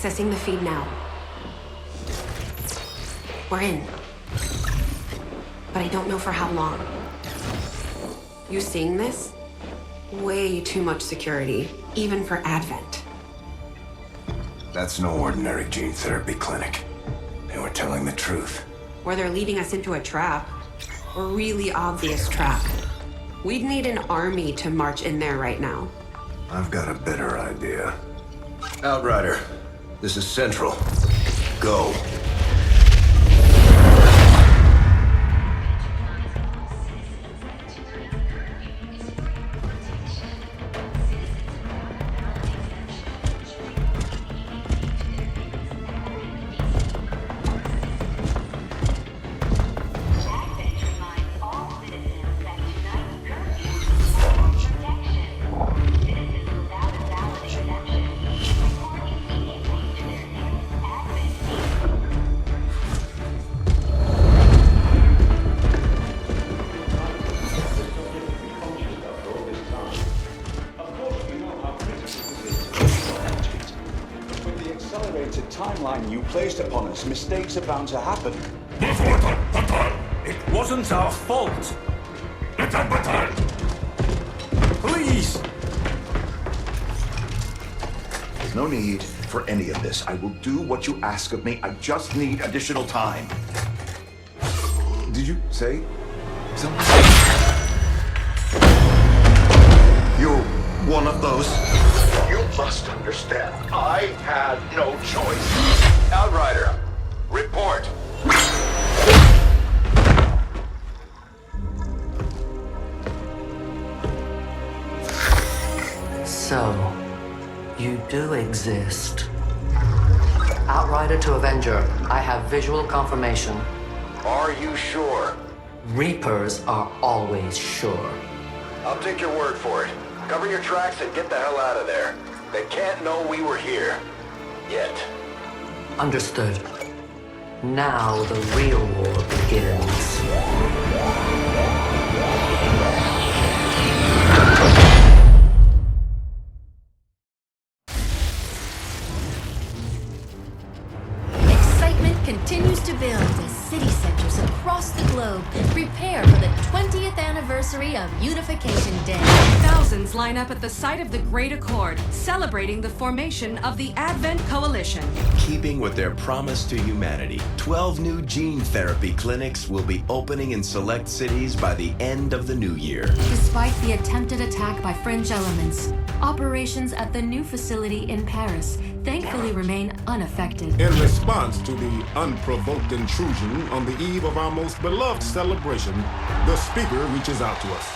Accessing the feed now. We're in. But I don't know for how long. You seeing this? Way too much security, even for Advent. That's no ordinary gene therapy clinic. They were telling the truth. Or they're leading us into a trap. A really obvious trap. We'd need an army to march in there right now. I've got a better idea. Outrider, this is Central. Go. Timeline you placed upon us, mistakes are bound to happen. It wasn't our fault. Please! There's no need for any of this. I will do what you ask of me. I just need additional time. Did you say something? You're one of those. You must understand, I had no choice. Outrider, report. So, you do exist. Outrider to Avenger, I have visual confirmation. Are you sure? Reapers are always sure. I'll take your word for it. Cover your tracks and get the hell out of there. They can't know we were here. Yet. Understood. Now the real war begins. Excitement continues to build as city centers across the globe prepare for the 20th anniversary of Unification Day. Thousands line up at the site of the Great Accord, celebrating the formation of the Advent Coalition. Keeping with their promise to humanity, 12 new gene therapy clinics will be opening in select cities by the end of the new year. Despite the attempted attack by fringe elements, operations at the new facility in Paris thankfully remain unaffected. In response to the unprovoked intrusion on the eve of our most beloved celebration, the speaker reaches out to us.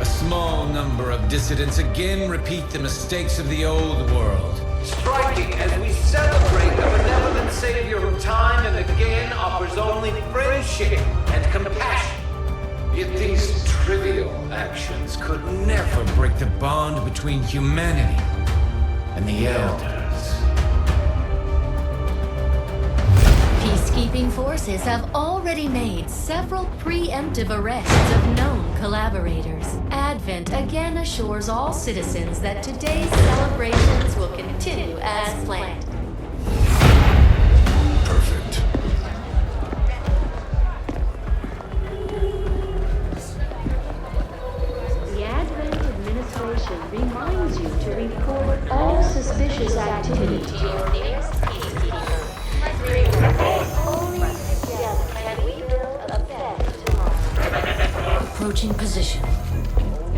A small number of dissidents again repeat the mistakes of the old world. Striking as we celebrate a benevolent savior who time and again offers only friendship and compassion. Yet these trivial actions could never break the bond between humanity and the Elders. Peacekeeping forces have already made several preemptive arrests of known collaborators. Advent again assures all citizens that today's celebrations will continue as planned. Perfect. The Advent administration reminds you to report all suspicious activity to your nearest peacekeeper. Only together can we build a better tomorrow. Approaching position.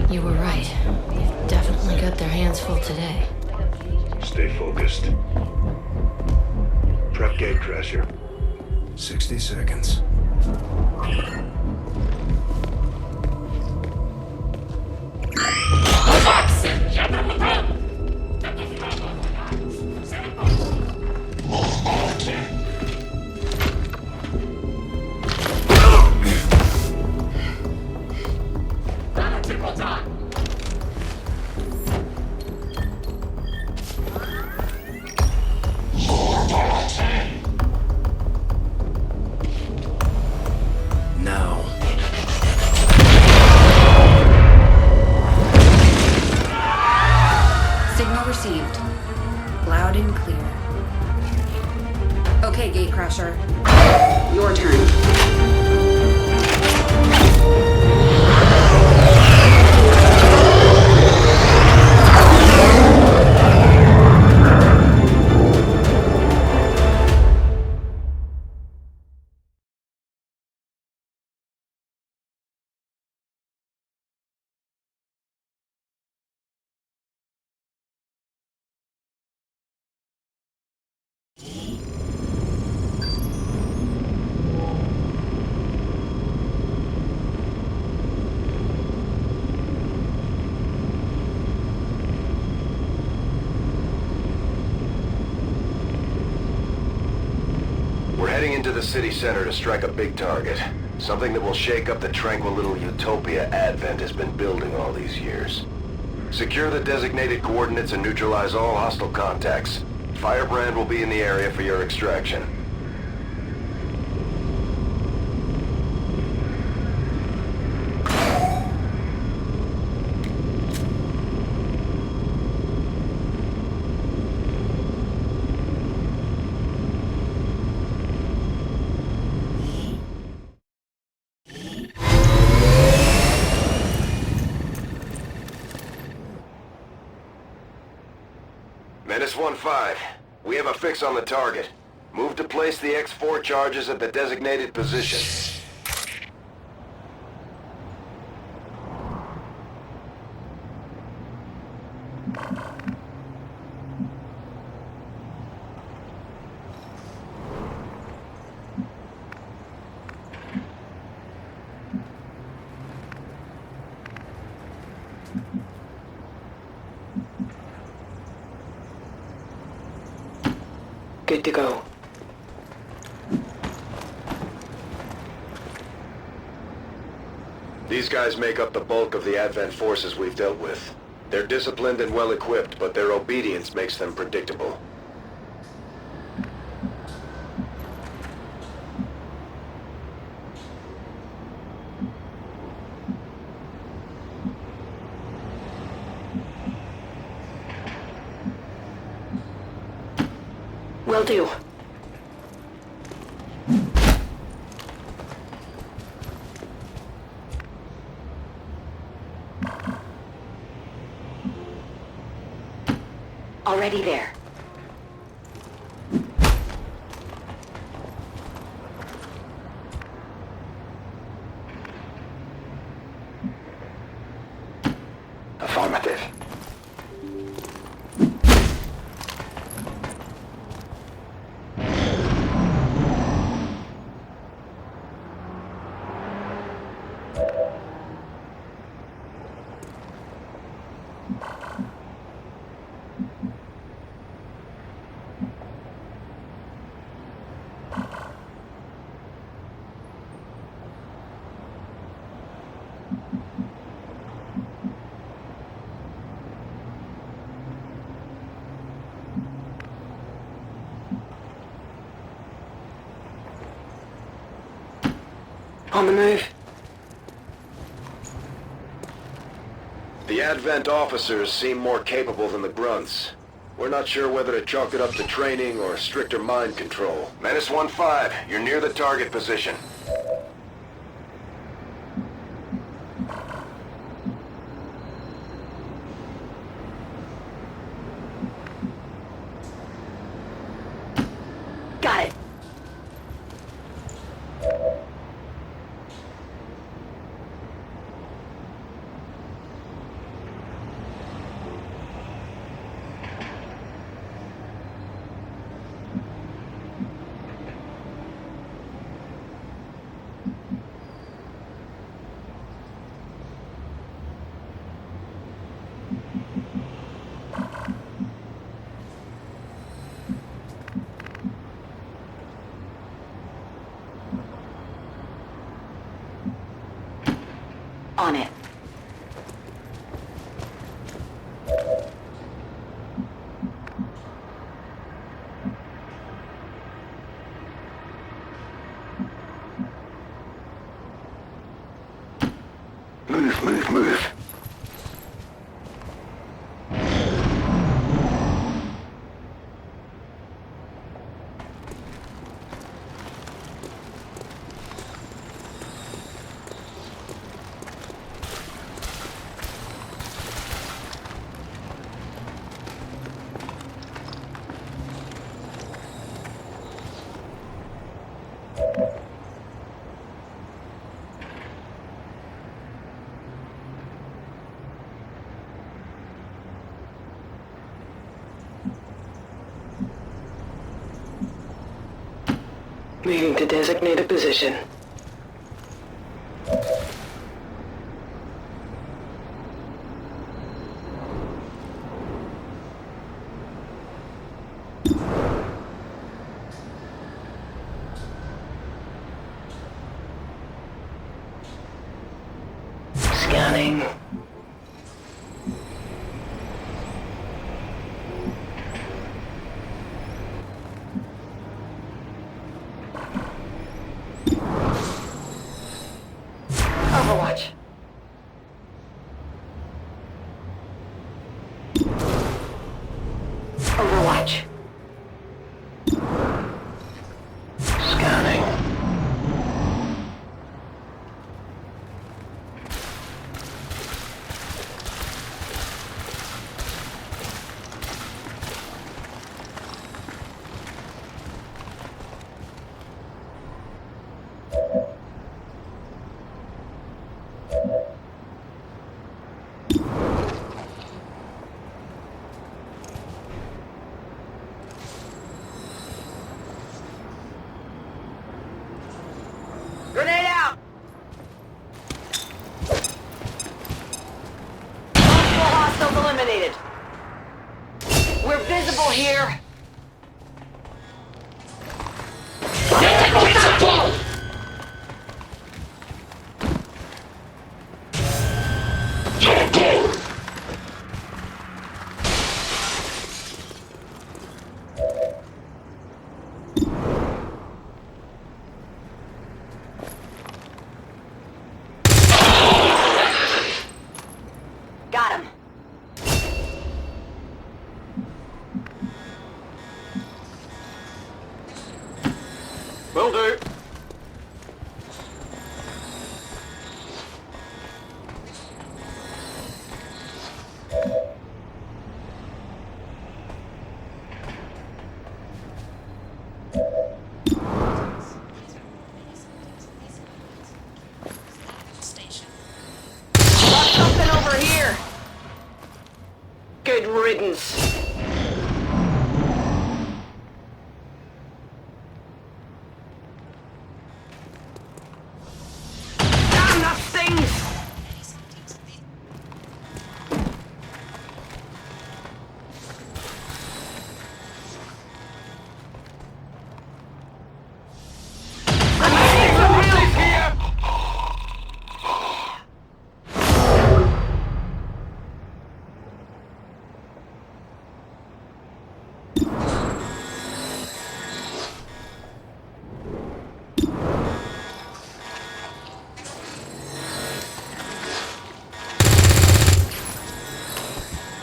You were right. They've definitely got their hands full today. Stay focused. Prep gate crasher. 60 seconds. Now. capture. Your turn. We're heading into the city center to strike a big target. Something that will shake up the tranquil little utopia Advent has been building all these years. Secure the designated coordinates and neutralize all hostile contacts. Firebrand will be in the area for your extraction. Menace 1-5, we have a fix on the target. Move to place the X4 charges at the designated position. Good to go. These guys make up the bulk of the Advent forces we've dealt with. They're disciplined and well-equipped, but their obedience makes them predictable. Will do. Already there. Affirmative. On the move. The Advent officers seem more capable than the grunts. We're not sure whether to chalk it up to training or stricter mind control. Menace 1-5, you're near the target position. Got it. Moving to designated position. Scanning. Overwatch. Overwatch. Scanning. Grenade out! Multiple hostiles eliminated. We're visible here. Got him. Will do. Got something over here. Good riddance. Damn, that stings!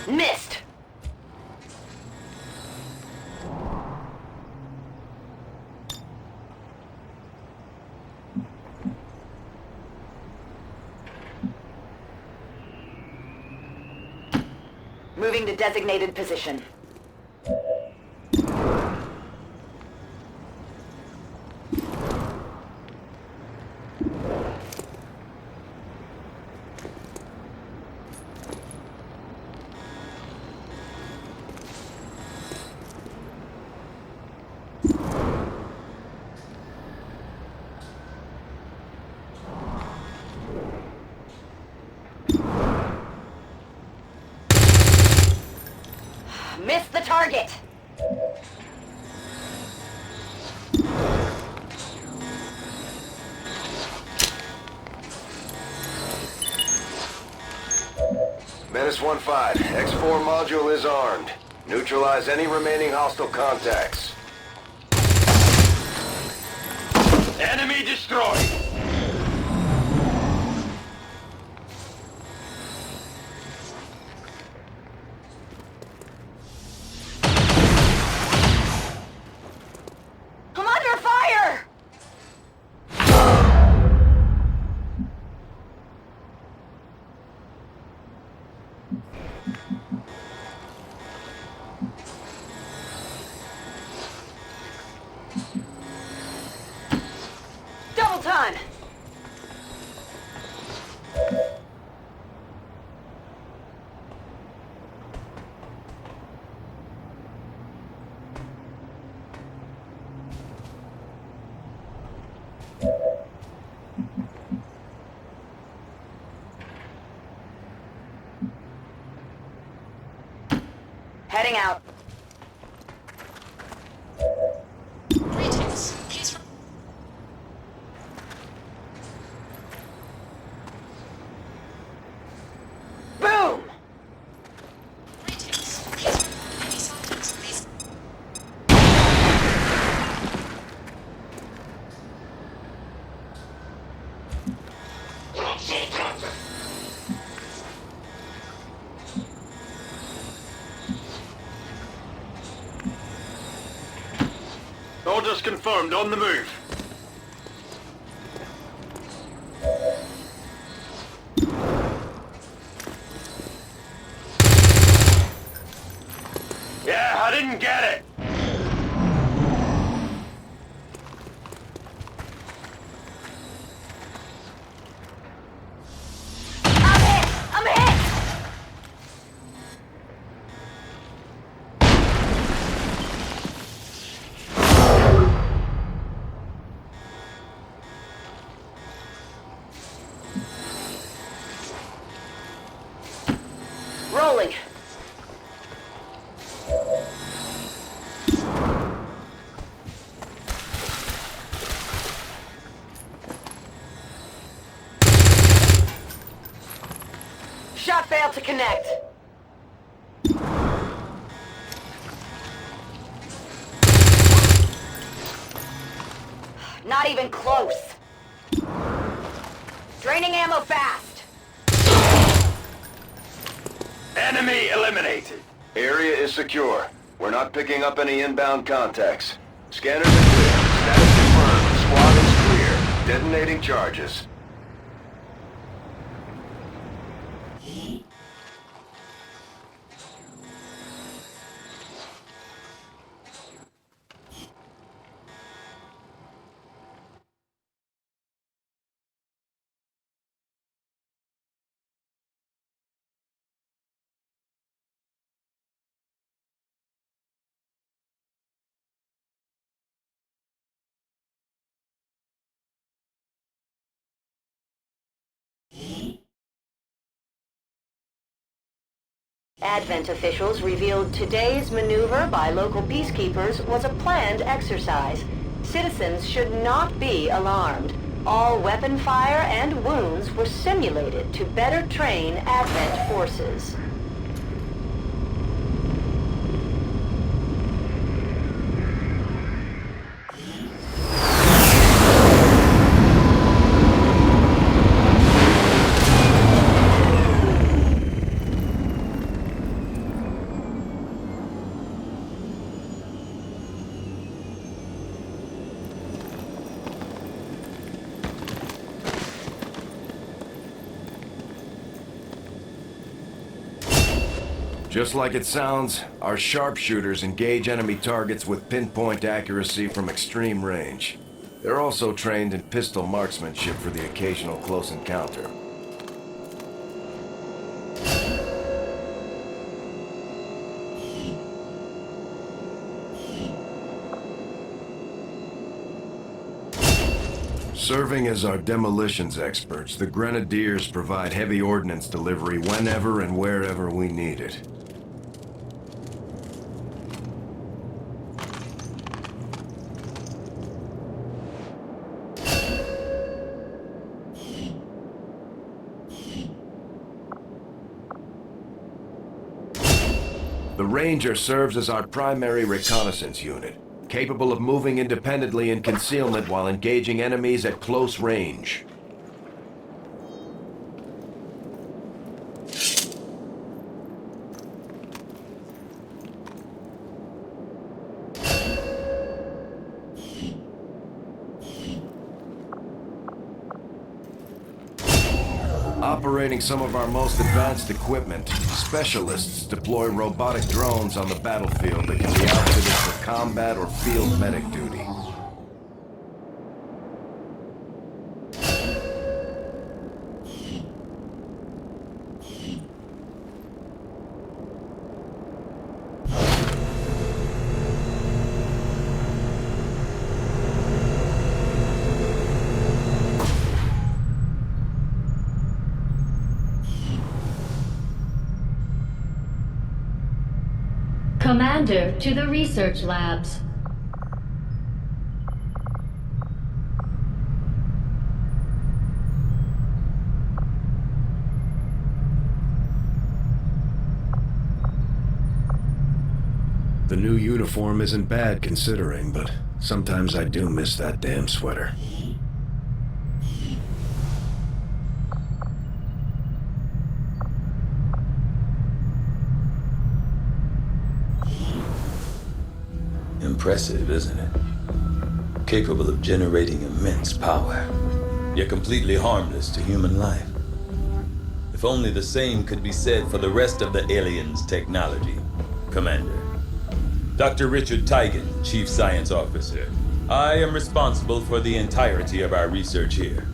Missed! Moving to designated position. Missed the target! Menace 1-5, X4 module is armed. Neutralize any remaining hostile contacts. Enemy destroyed! I'm under fire! Double time! Heading out. Greetings. Please. Boom! Greetings. Please. Any subjects, please. Orders confirmed, on the move. Yeah, I didn't get it. I'm hit! Rolling. Shot failed to connect. Not even close. Draining ammo fast. Enemy eliminated. Area is secure. We're not picking up any inbound contacts. Scanners are clear. Status confirmed. Squad is clear. Detonating charges. Advent officials revealed today's maneuver by local peacekeepers was a planned exercise. Citizens should not be alarmed. All weapon fire and wounds were simulated to better train Advent forces. Just like it sounds, our sharpshooters engage enemy targets with pinpoint accuracy from extreme range. They're also trained in pistol marksmanship for the occasional close encounter. Serving as our demolitions experts, the Grenadiers provide heavy ordnance delivery whenever and wherever we need it. The Ranger serves as our primary reconnaissance unit, capable of moving independently in concealment while engaging enemies at close range. Operating some of our most advanced equipment, specialists deploy robotic drones on the battlefield that can be outfitted for combat or field medic duty. Commander to the research labs. The new uniform isn't bad considering, but sometimes I do miss that damn sweater. Impressive, isn't it? Capable of generating immense power, yet completely harmless to human life. If only the same could be said for the rest of the aliens' technology, Commander. Dr. Richard Tigan, Chief Science Officer. I am responsible for the entirety of our research here,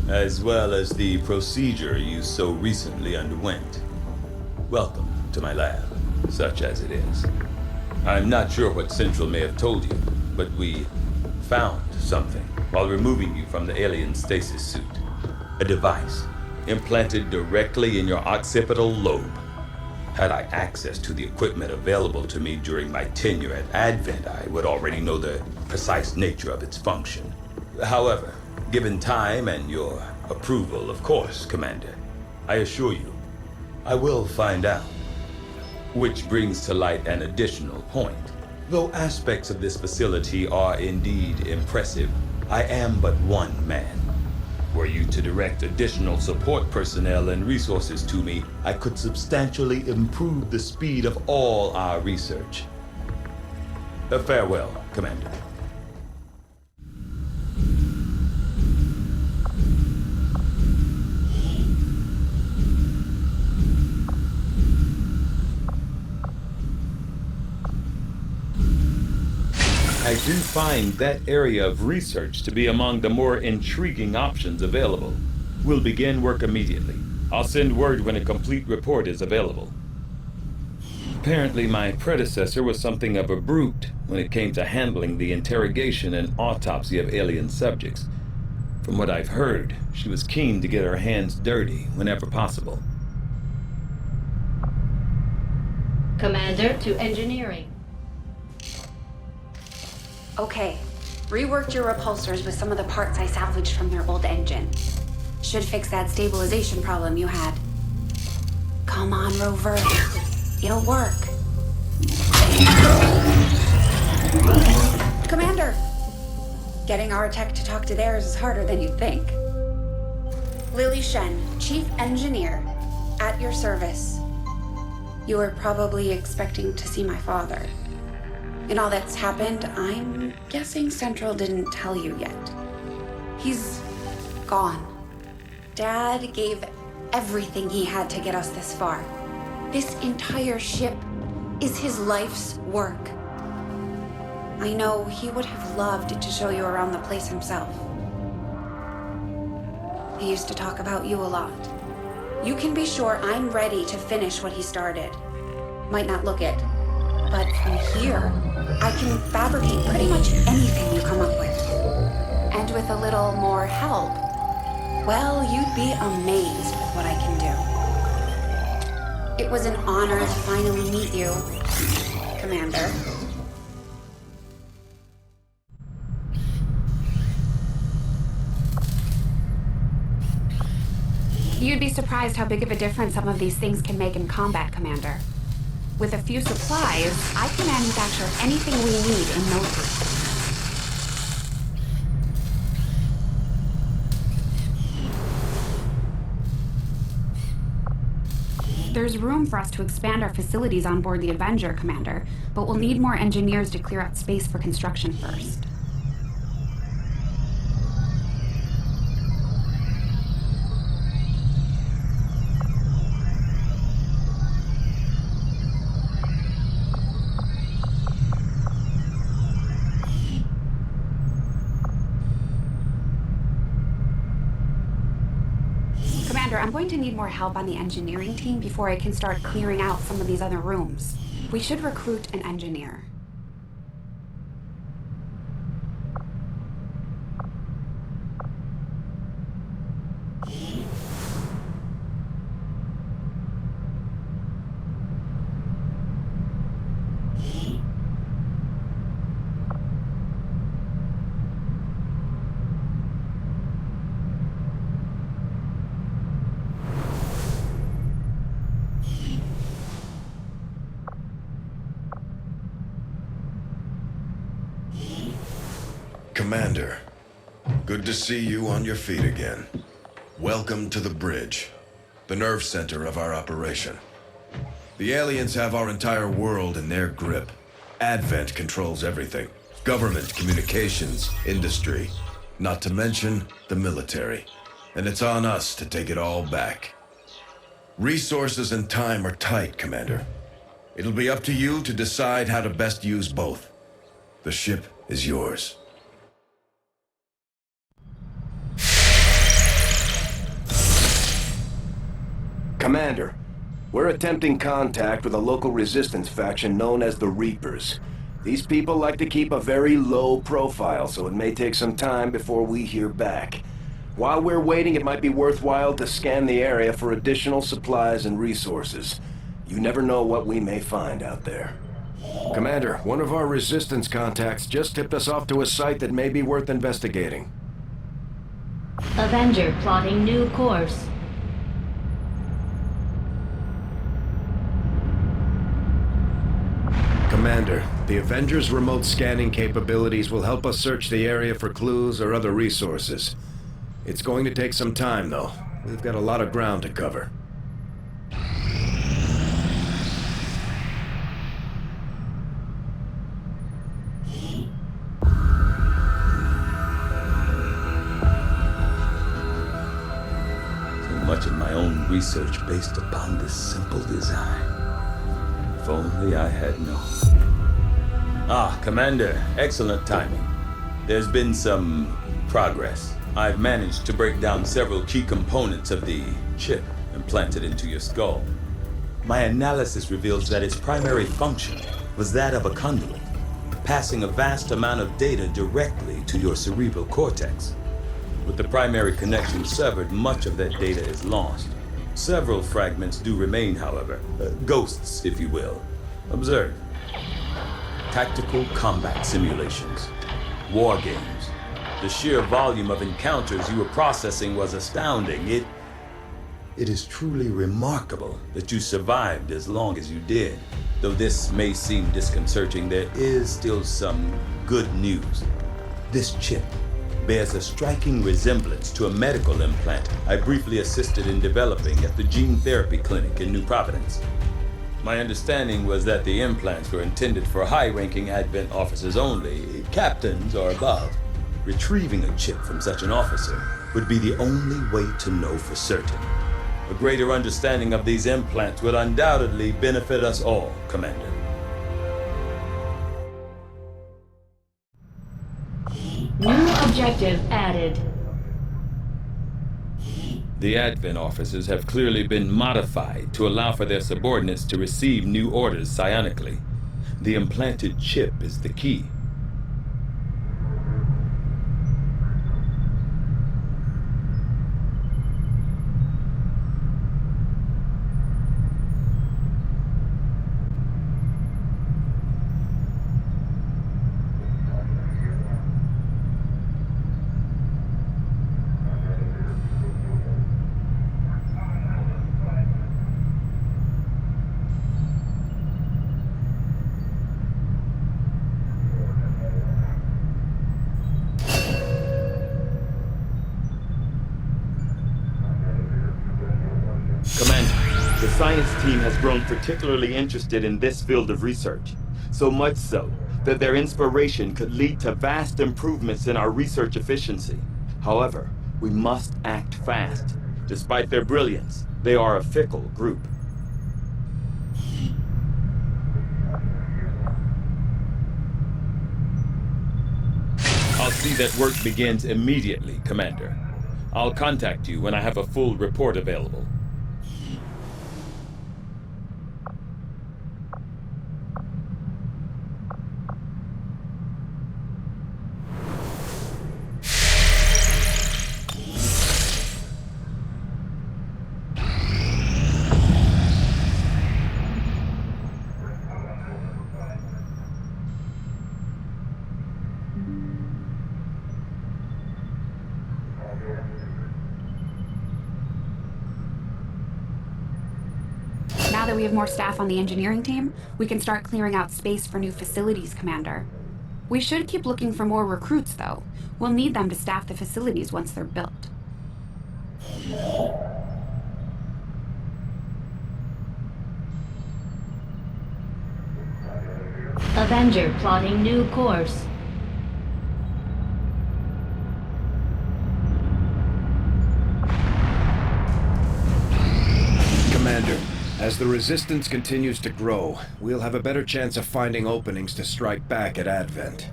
as well as the procedure you so recently underwent. Welcome to my lab, such as it is. I'm not sure what Central may have told you, but we found something while removing you from the alien stasis suit. A device implanted directly in your occipital lobe. Had I access to the equipment available to me during my tenure at Advent, I would already know the precise nature of its function. However, given time and your approval, of course, Commander, I assure you, I will find out. Which brings to light an additional point. Though aspects of this facility are indeed impressive, I am but one man. Were you to direct additional support personnel and resources to me, I could substantially improve the speed of all our research. Farewell, Commander. I do find that area of research to be among the more intriguing options available. We'll begin work immediately. I'll send word when a complete report is available. Apparently, my predecessor was something of a brute when it came to handling the interrogation and autopsy of alien subjects. From what I've heard, she was keen to get her hands dirty whenever possible. Commander to engineering. Okay, reworked your repulsors with some of the parts I salvaged from their old engine. Should fix that stabilization problem you had. Come on, Rover. It'll work. Commander! Getting our tech to talk to theirs is harder than you'd think. Lily Shen, Chief Engineer, at your service. You were probably expecting to see my father. In all that's happened, I'm guessing Central didn't tell you yet. He's gone. Dad gave everything he had to get us this far. This entire ship is his life's work. I know he would have loved to show you around the place himself. He used to talk about you a lot. You can be sure I'm ready to finish what he started. Might not look it, but from here, I can fabricate pretty much anything you come up with. And with a little more help, well, you'd be amazed with what I can do. It was an honor to finally meet you, Commander. You'd be surprised how big of a difference some of these things can make in combat, Commander. With a few supplies, I can manufacture anything we need in no time. There's room for us to expand our facilities on board the Avenger, Commander, but we'll need more engineers to clear out space for construction first. I'm going to need more help on the engineering team before I can start clearing out some of these other rooms. We should recruit an engineer. Commander, good to see you on your feet again. Welcome to the bridge, the nerve center of our operation. The aliens have our entire world in their grip. Advent controls everything. Government, communications, industry, not to mention the military. And it's on us to take it all back. Resources and time are tight, Commander. It'll be up to you to decide how to best use both. The ship is yours. Commander, we're attempting contact with a local resistance faction known as the Reapers. These people like to keep a very low profile, so it may take some time before we hear back. While we're waiting, it might be worthwhile to scan the area for additional supplies and resources. You never know what we may find out there. Commander, one of our resistance contacts just tipped us off to a site that may be worth investigating. Avenger plotting new course. Commander, the Avengers' remote scanning capabilities will help us search the area for clues or other resources. It's going to take some time, though. We've got a lot of ground to cover. So much of my own research based upon this simple design. If only I had known. Ah, Commander, excellent timing. There's been some progress. I've managed to break down several key components of the chip implanted into your skull. My analysis reveals that its primary function was that of a conduit, passing a vast amount of data directly to your cerebral cortex. With the primary connection severed, much of that data is lost. Several fragments do remain, however. Ghosts, if you will. Observe. Tactical combat simulations. War games. The sheer volume of encounters you were processing was astounding. It is truly remarkable that you survived as long as you did. Though this may seem disconcerting, there is still some good news. This chip bears a striking resemblance to a medical implant I briefly assisted in developing at the gene therapy clinic in New Providence. My understanding was that the implants were intended for high-ranking Advent officers only, captains or above. Retrieving a chip from such an officer would be the only way to know for certain. A greater understanding of these implants would undoubtedly benefit us all, Commander. New objective added. The Advent officers have clearly been modified to allow for their subordinates to receive new orders psionically. The implanted chip is the key. Commander, the science team has grown particularly interested in this field of research. So much so that their inspiration could lead to vast improvements in our research efficiency. However, we must act fast. Despite their brilliance, they are a fickle group. I'll see that work begins immediately, Commander. I'll contact you when I have a full report available. Now that we have more staff on the engineering team, we can start clearing out space for new facilities, Commander. We should keep looking for more recruits, though. We'll need them to staff the facilities once they're built. Avenger plotting new course. Commander, as the Resistance continues to grow, we'll have a better chance of finding openings to strike back at Advent.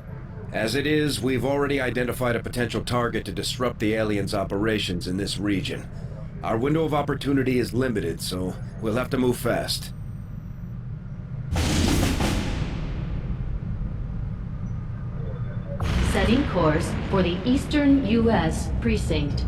As it is, we've already identified a potential target to disrupt the aliens' operations in this region. Our window of opportunity is limited, so we'll have to move fast. Setting course for the Eastern U.S. Precinct.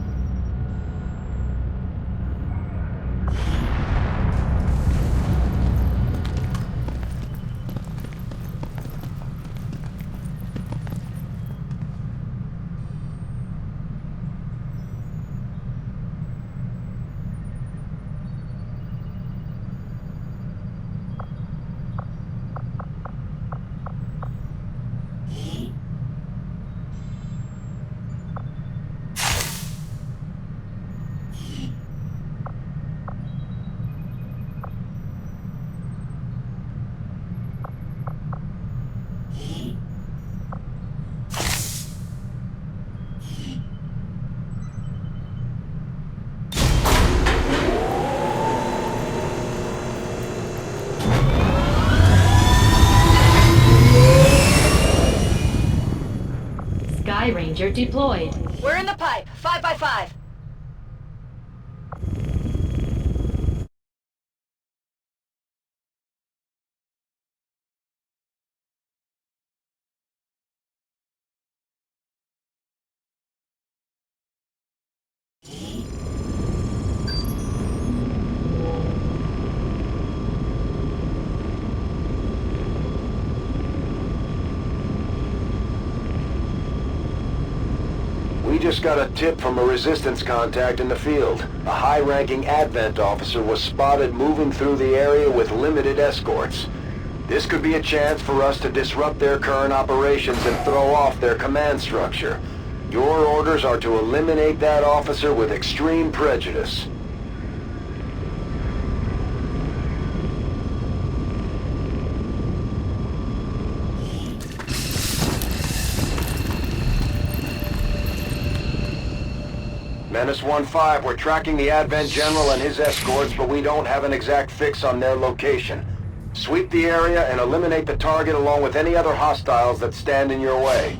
Sky Ranger deployed. We're in the pipe. 5 by 5. We just got a tip from a Resistance contact in the field. A high-ranking Advent officer was spotted moving through the area with limited escorts. This could be a chance for us to disrupt their current operations and throw off their command structure. Your orders are to eliminate that officer with extreme prejudice. Menace 1-5, we're tracking the Advent General and his escorts, but we don't have an exact fix on their location. Sweep the area and eliminate the target along with any other hostiles that stand in your way.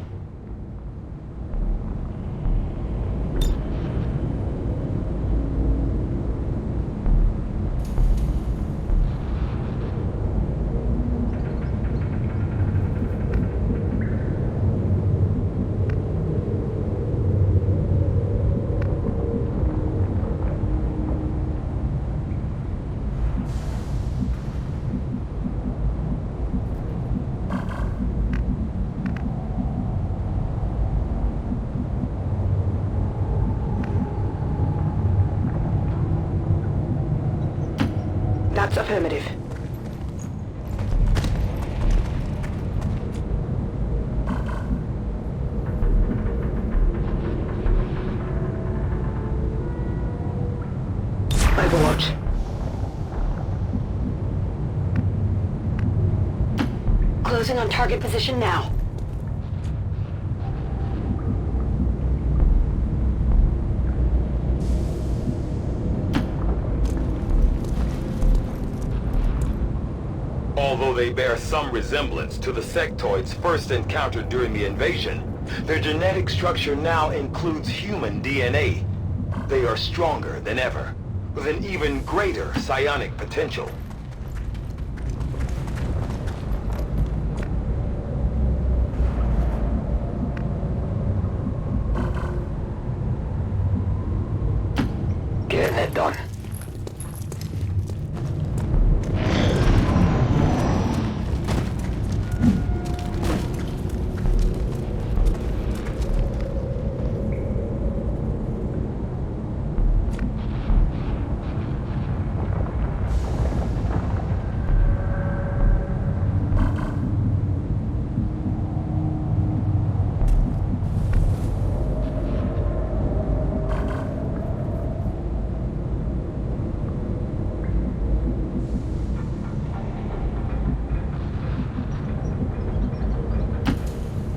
That's affirmative. Overwatch. Closing on target position now. Although they bear some resemblance to the sectoids first encountered during the invasion, their genetic structure now includes human DNA. They are stronger than ever, with an even greater psionic potential. Getting it done.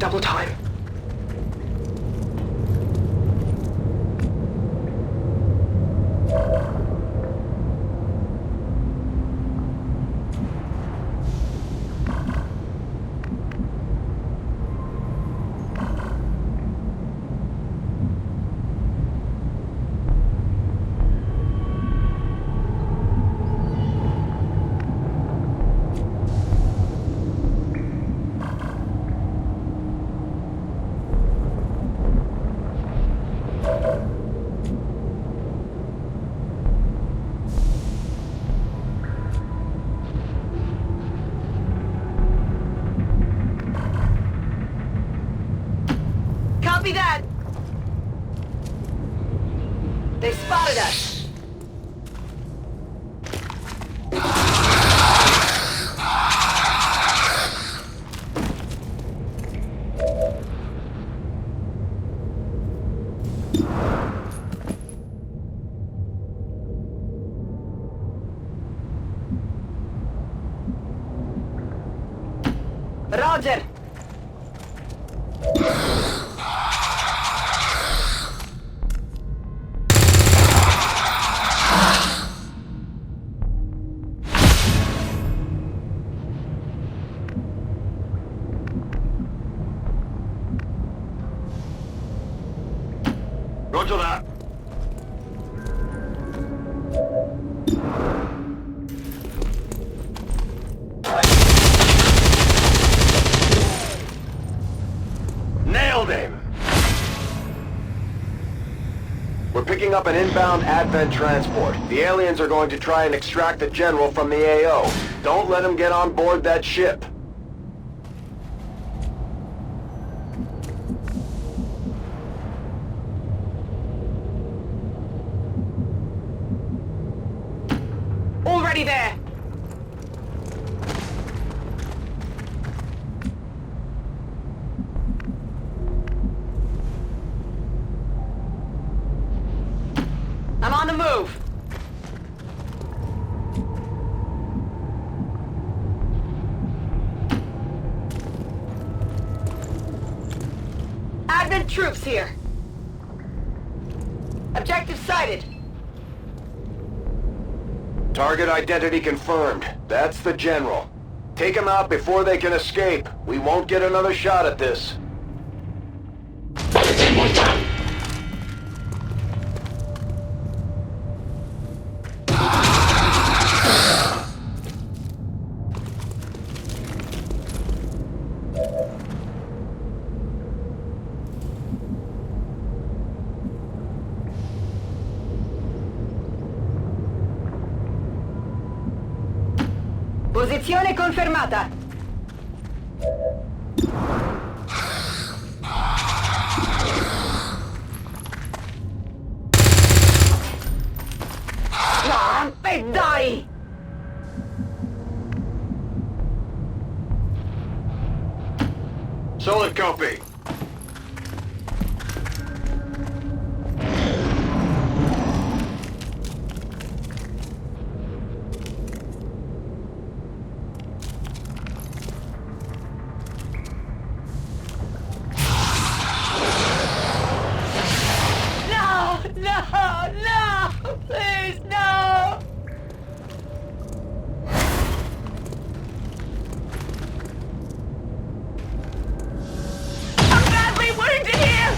double time. Copy that! They spotted us! Roger! Roger that. Nailed him! We're picking up an inbound Advent transport. The aliens are going to try and extract the General from the AO. Don't let him get on board that ship. Already there! I'm on the move! Advent troops here! Objective sighted! Target identity confirmed. That's the General. Take him out before they can escape. We won't get another shot at this. Posizione confermata! No, e dai! Solid copy. No! No! No! Please, no! I'm badly wounded here!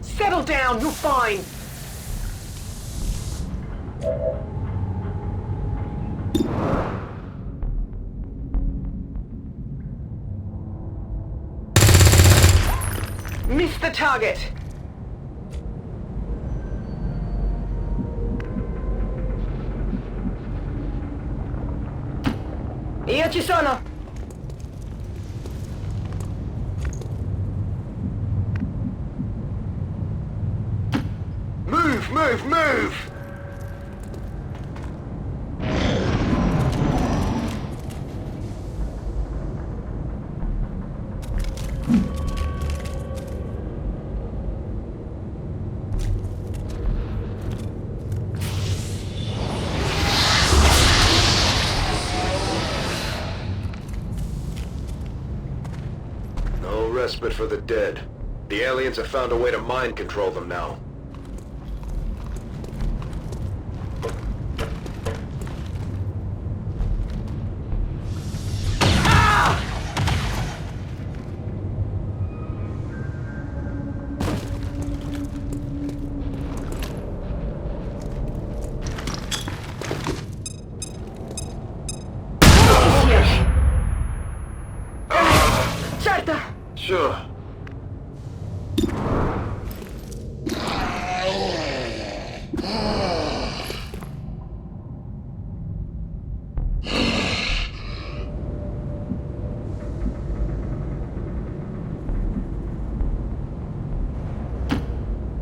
Settle down, you're fine! Missed the target! Io ci sono! Move, move, move! respite for the dead. The aliens have found a way to mind control them now. Certo! Sure.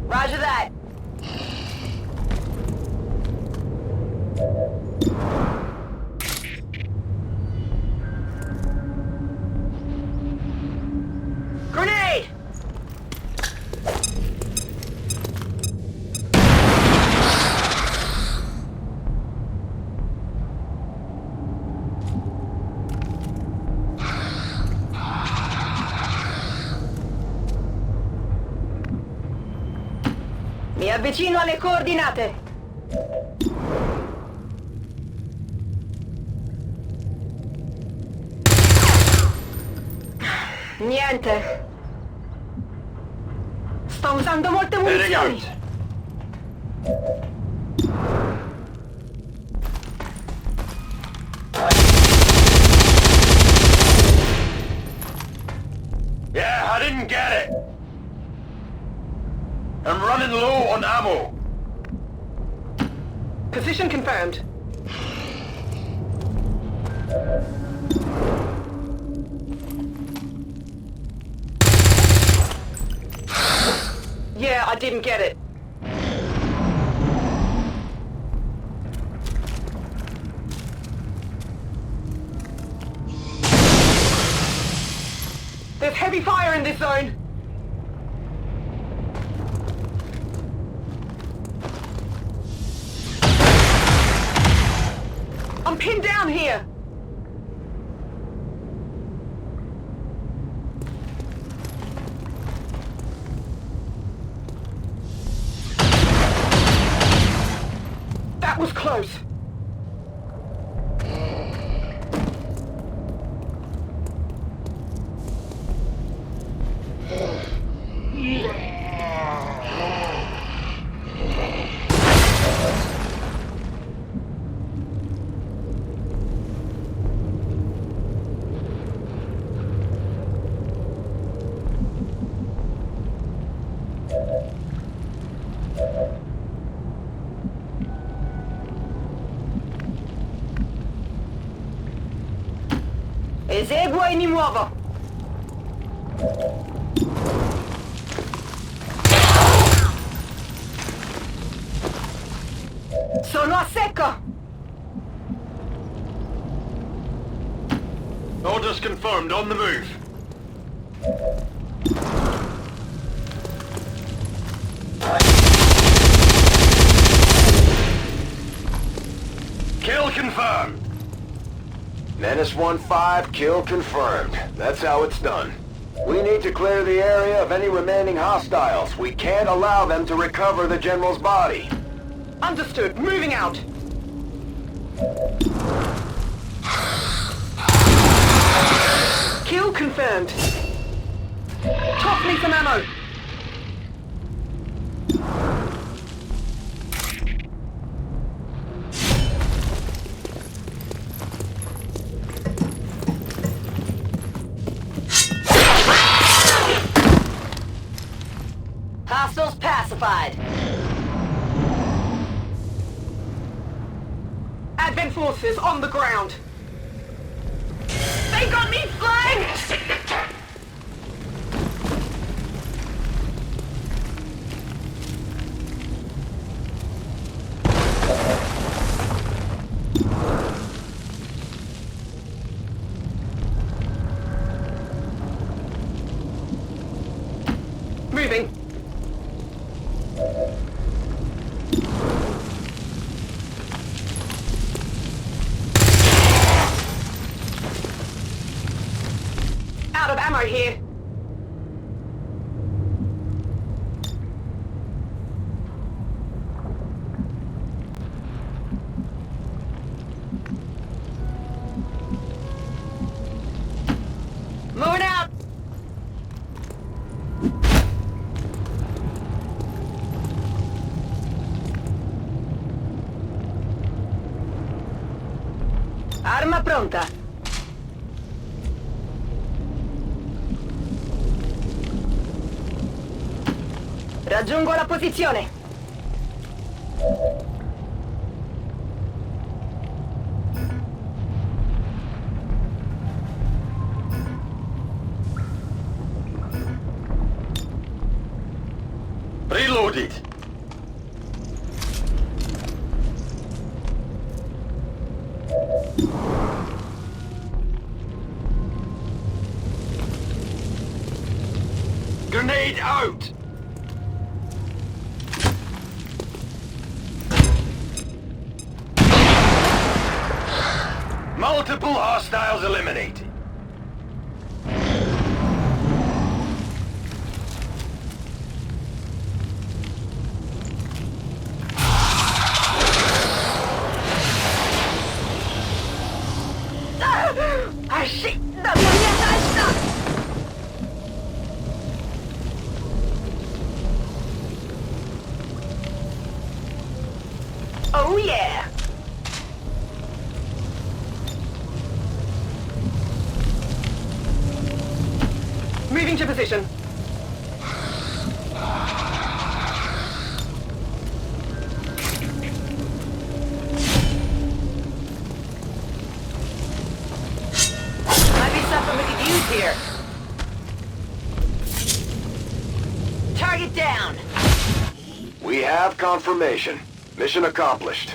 Roger that. Grenade! Mi avvicino alle coordinate. Niente. Sto usando molte munizioni. Yeah, I didn't get it. I'm running low on ammo. Position confirmed. Yeah, I didn't get it. There's heavy fire in this zone. I'm pinned down here. That was close. Eseguo e mi muovo. Sono a secco. Orders confirmed, on the move. Kill confirmed. Menace 1-5, kill confirmed. That's how it's done. We need to clear the area of any remaining hostiles. We can't allow them to recover the General's body. Understood. Moving out. Kill confirmed. Toss me some ammo. Hostiles pacified. Advent forces on the ground. They got me flanked! Moving. Out of ammo here. Arma pronta. Raggiungo la posizione. Reloaded. Grenade out! Multiple hostiles eliminated. Ah, shit! La mia testa! Oh yeah! Moving to position. Might be something we could use here. Target down. We have confirmation. Mission accomplished.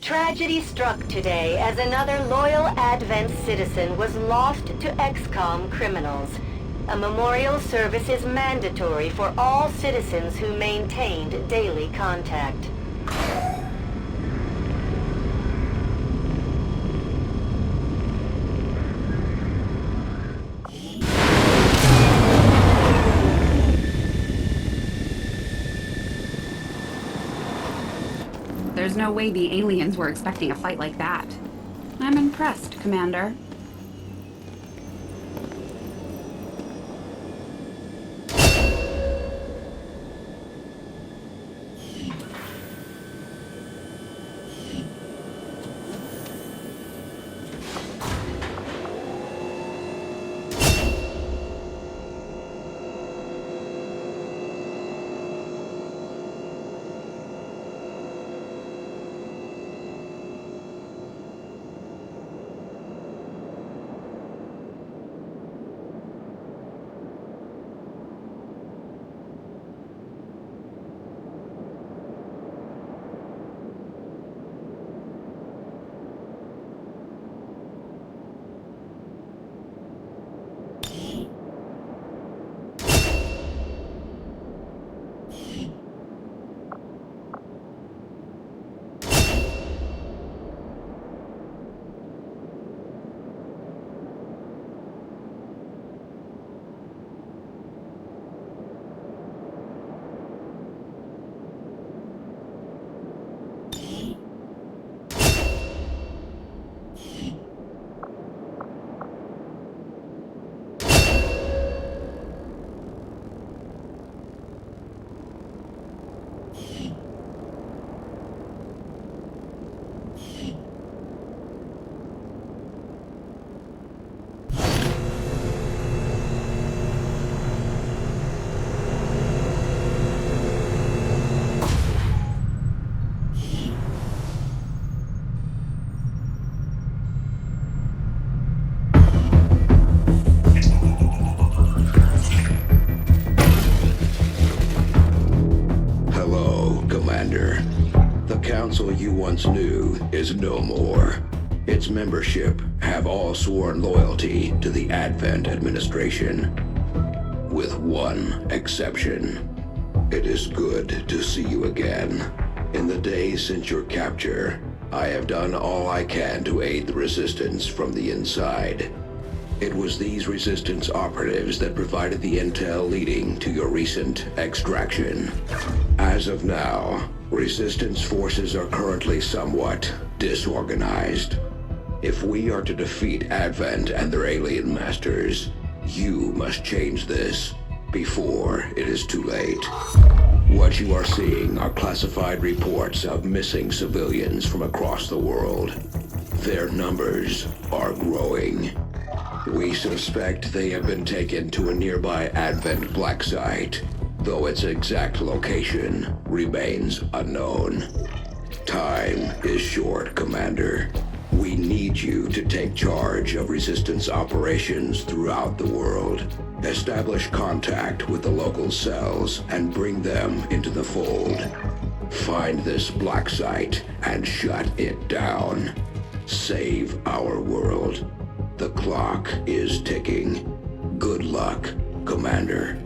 Tragedy struck today as another loyal Advent citizen was lost to XCOM criminals. A memorial service is mandatory for all citizens who maintained daily contact. There's no way the aliens were expecting a fight like that. I'm impressed, Commander. council you once knew is no more. Its membership have all sworn loyalty to the Advent administration. With one exception. It is good to see you again. In the days since your capture, I have done all I can to aid the Resistance from the inside. It was these Resistance operatives that provided the intel leading to your recent extraction. As of now, Resistance forces are currently somewhat disorganized. If we are to defeat Advent and their alien masters, you must change this before it is too late. What you are seeing are classified reports of missing civilians from across the world. Their numbers are growing. We suspect they have been taken to a nearby Advent black site, though its exact location remains unknown. Time is short, Commander. We need you to take charge of Resistance operations throughout the world. Establish contact with the local cells and bring them into the fold. Find this black site and shut it down. Save our world. The clock is ticking. Good luck, Commander.